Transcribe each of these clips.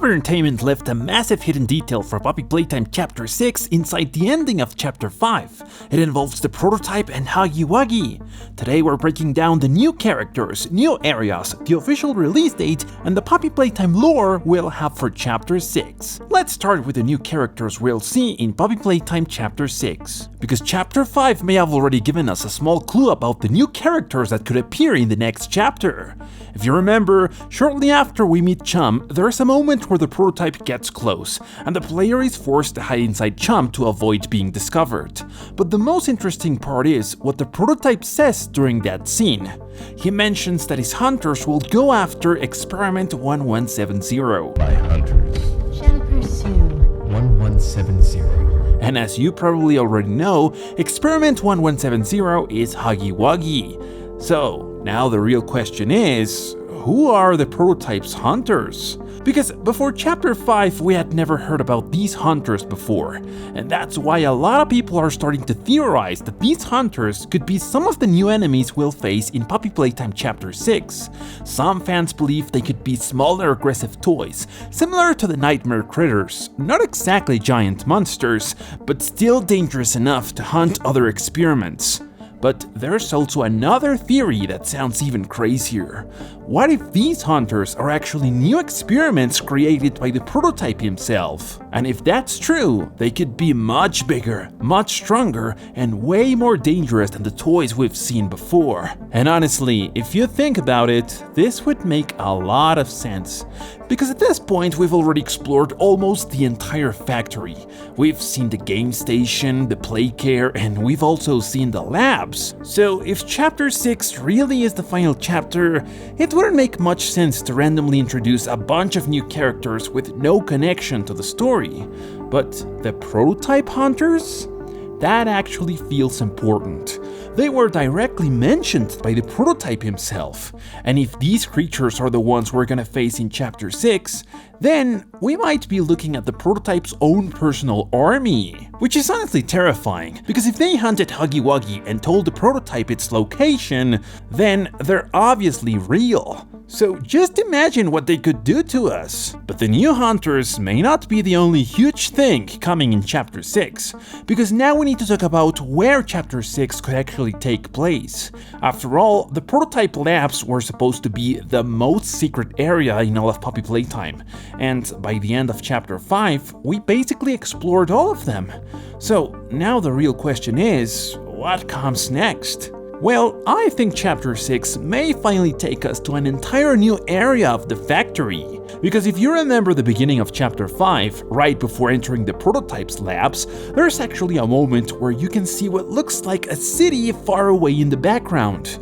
Entertainment left a massive hidden detail for Poppy Playtime Chapter 6 inside the ending of Chapter 5. It involves the prototype and Wuggy. Today we're breaking down the new characters, new areas, the official release date, and the Poppy Playtime lore we'll have for Chapter 6. Let's start with the new characters we'll see in Poppy Playtime Chapter 6. Because Chapter 5 may have already given us a small clue about the new characters that could appear in the next chapter. If you remember, shortly after we meet Chum, there's a moment where the prototype gets close, and the player is forced to hide inside Chum to avoid being discovered. But the most interesting part is what the prototype says during that scene. He mentions that his hunters will go after Experiment 1170. My hunters shall pursue 1170. And as you probably already know, Experiment 1170 is Wuggy. So, now the real question is, who are the prototype's hunters? Because before Chapter 5 we had never heard about these hunters before, and that's why a lot of people are starting to theorize that these hunters could be some of the new enemies we'll face in Poppy Playtime Chapter 6. Some fans believe they could be smaller aggressive toys, similar to the nightmare critters, not exactly giant monsters, but still dangerous enough to hunt other experiments. But there's also another theory that sounds even crazier. What if these hunters are actually new experiments created by the prototype himself? And if that's true, they could be much bigger, much stronger, and way more dangerous than the toys we've seen before. And honestly, if you think about it, this would make a lot of sense. Because at this point we've already explored almost the entire factory. We've seen the game station, the playcare, and we've also seen the labs. So if Chapter 6 really is the final chapter, it wouldn't make much sense to randomly introduce a bunch of new characters with no connection to the story. But the prototype hunters? That actually feels important. They were directly mentioned by the prototype himself, and if these creatures are the ones we're gonna face in Chapter 6, then we might be looking at the prototype's own personal army. Which is honestly terrifying, because if they hunted Wuggy and told the prototype its location, then they're obviously real. So just imagine what they could do to us. But the new hunters may not be the only huge thing coming in Chapter 6, because now we need to talk about where Chapter 6 could actually take place. After all, the prototype labs were supposed to be the most secret area in all of Poppy Playtime, and by the end of Chapter 5, we basically explored all of them. So now the real question is, what comes next? Well, I think Chapter 6 may finally take us to an entire new area of the factory. Because if you remember the beginning of Chapter 5, right before entering the prototype's labs, there's actually a moment where you can see what looks like a city far away in the background.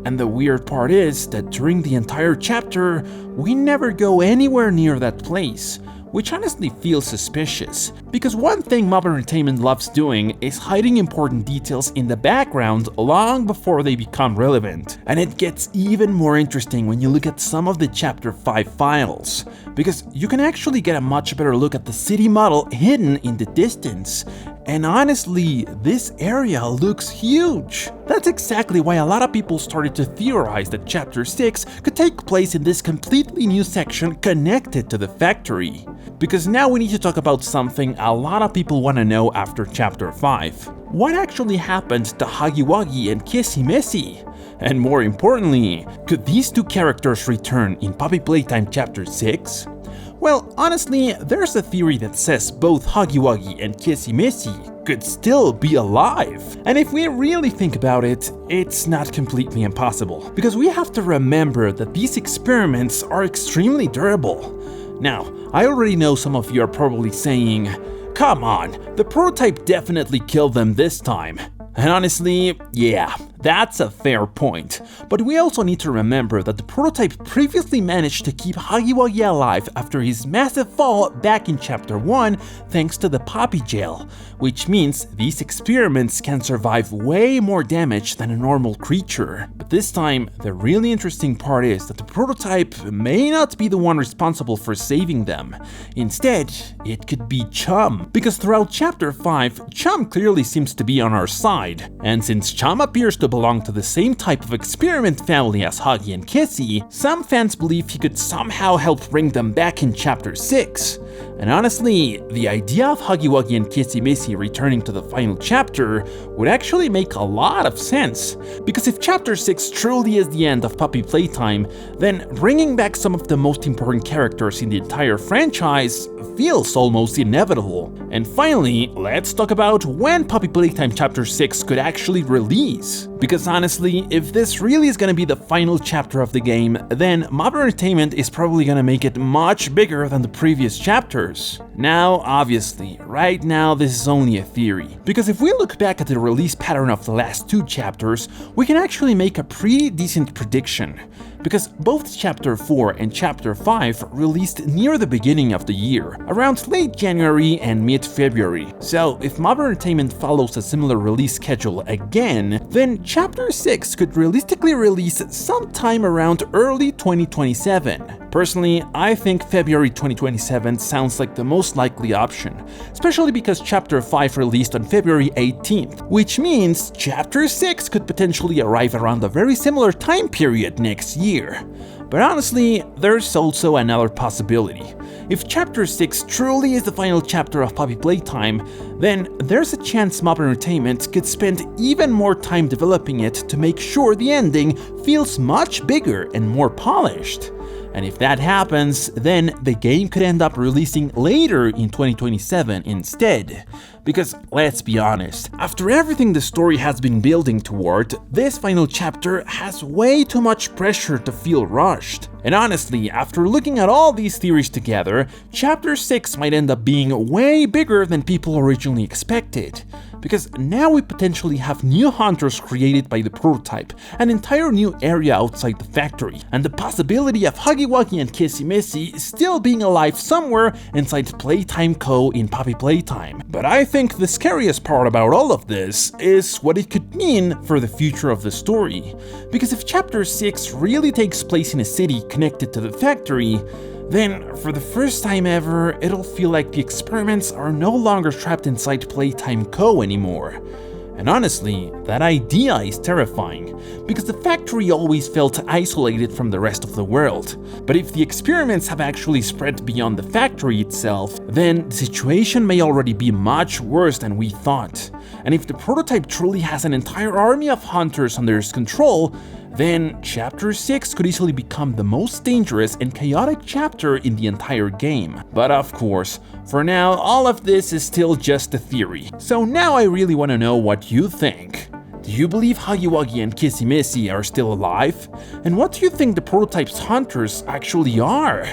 And the weird part is that during the entire chapter, we never go anywhere near that place. Which honestly feels suspicious, because one thing Mob Entertainment loves doing is hiding important details in the background long before they become relevant. And it gets even more interesting when you look at some of the Chapter 5 files, because you can actually get a much better look at the city model hidden in the distance. And honestly, this area looks huge. That's exactly why a lot of people started to theorize that Chapter 6 could take place in this completely new section connected to the factory. Because now we need to talk about something a lot of people want to know after Chapter 5. What actually happened to Wuggy and Kissy Missy? And more importantly, could these two characters return in Poppy Playtime Chapter 6? Well, honestly, there's a theory that says both Wuggy and Kissy Missy could still be alive. And if we really think about it, it's not completely impossible, because we have to remember that these experiments are extremely durable. Now, I already know some of you are probably saying, come on, the prototype definitely killed them this time. And honestly, yeah, that's a fair point. But we also need to remember that the prototype previously managed to keep Wuggy alive after his massive fall back in Chapter 1 thanks to the Poppy Gel, which means these experiments can survive way more damage than a normal creature. But this time, the really interesting part is that the prototype may not be the one responsible for saving them. Instead, it could be Chum. Because throughout Chapter 5, Chum clearly seems to be on our side. And since Chum appears to belong to the same type of experiment family as Huggy and Kissy, some fans believe he could somehow help bring them back in Chapter 6. And honestly, the idea of Huggy Wuggy and Kissy Missy returning to the final chapter would actually make a lot of sense, because if Chapter 6 truly is the end of Poppy Playtime, then bringing back some of the most important characters in the entire franchise feels almost inevitable. And finally, let's talk about when Poppy Playtime Chapter 6 could actually release. Because honestly, if this really is gonna be the final chapter of the game, then Mob Entertainment is probably gonna make it much bigger than the previous chapters. Now, obviously, right now this is only a theory, because if we look back at the release pattern of the last 2 chapters, we can actually make a pretty decent prediction. Because both Chapter 4 and Chapter 5 released near the beginning of the year, around late January and mid-February. So if Mob Entertainment follows a similar release schedule again, then Chapter 6 could realistically release sometime around early 2027. Personally, I think February 2027 sounds like the most likely option, especially because Chapter 5 released on February 18th, which means Chapter 6 could potentially arrive around a very similar time period next year. But honestly, there's also another possibility. If Chapter 6 truly is the final chapter of Poppy Playtime, then there's a chance Mob Entertainment could spend even more time developing it to make sure the ending feels much bigger and more polished. And if that happens, then the game could end up releasing later in 2027 instead. Because let's be honest, after everything the story has been building toward, this final chapter has way too much pressure to feel rushed. And honestly, after looking at all these theories together, Chapter 6 might end up being way bigger than people originally expected. Because now we potentially have new hunters created by the prototype, an entire new area outside the factory, and the possibility of Huggy Wuggy and Kissy Missy still being alive somewhere inside Playtime Co. in Poppy Playtime. But I think the scariest part about all of this is what it could mean for the future of the story. Because if Chapter 6 really takes place in a city connected to the factory, then for the first time ever, it'll feel like the experiments are no longer trapped inside Playtime Co. anymore. And honestly, that idea is terrifying, because the factory always felt isolated from the rest of the world. But if the experiments have actually spread beyond the factory itself, then the situation may already be much worse than we thought. And if the prototype truly has an entire army of hunters under its control, then Chapter 6 could easily become the most dangerous and chaotic chapter in the entire game. But of course, for now, all of this is still just a theory. So now I really want to know what you think. Do you believe Huggy Wuggy and Kissy Missy are still alive? And what do you think the prototype's hunters actually are?